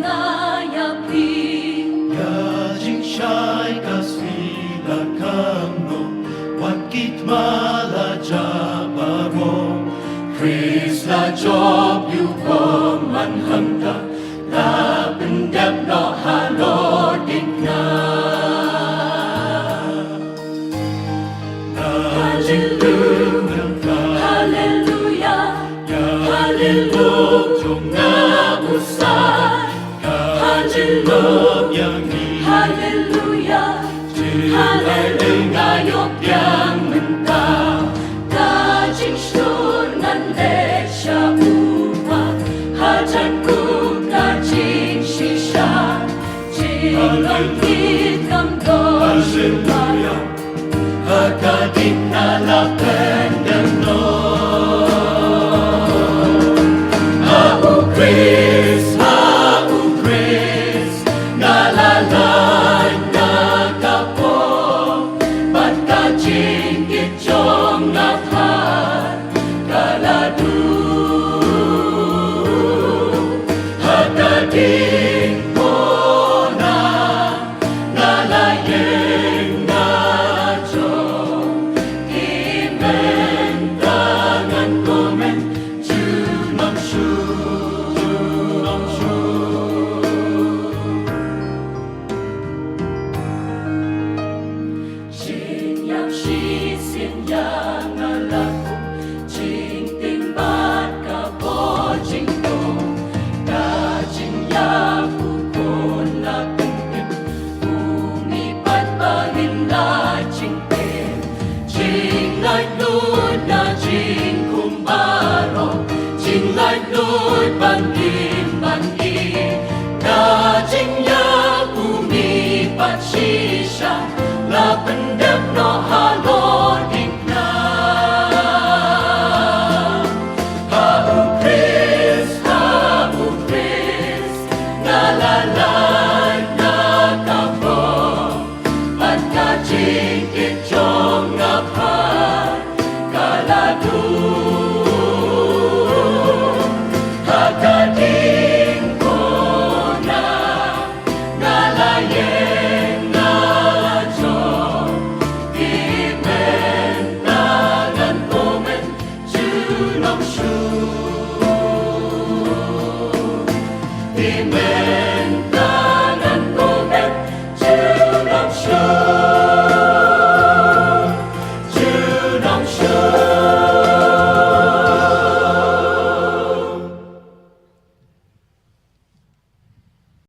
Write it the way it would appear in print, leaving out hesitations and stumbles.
nangayapi. Gajing siya'y kasila kamo, wakit malajabaro. Chris la job yu ko man hangga, la pendap no halodin na. Hallelujah, Hallelujah, Hallelujah, jong nga usay, Hallelujah, yang ni, Hallelujah, Hallelujah, yok yang mentah. Gajing sturnan lesya upa, hajanku gajing shisha, jinglang hitam dosa. Hakadik na lapendem no. Hau Chris, ngalalay na kapo, ba't kajing itchong nakhan kaladu. Hakadik ko na ngalayeng na jong, imentangan komen junam shu. Jing yang shi xin yang alaku, jing ting bat ka bo jing dong, ka jing ya pun la pentim, bumi pat bangin la jing tem, jing lai nuôi na jing kumbaro, jing lai nuôi ban kim ban i, ka jing ya bumi pat shisha. La pendem no halodik na. Hau Chris, ngalalay na kapo, ba't kajing itchong ngapan kaladu. Hakadik ko na ngalayeng na jong, imentangan komen junam shu. Imentangan komen junam shu. Junam shu.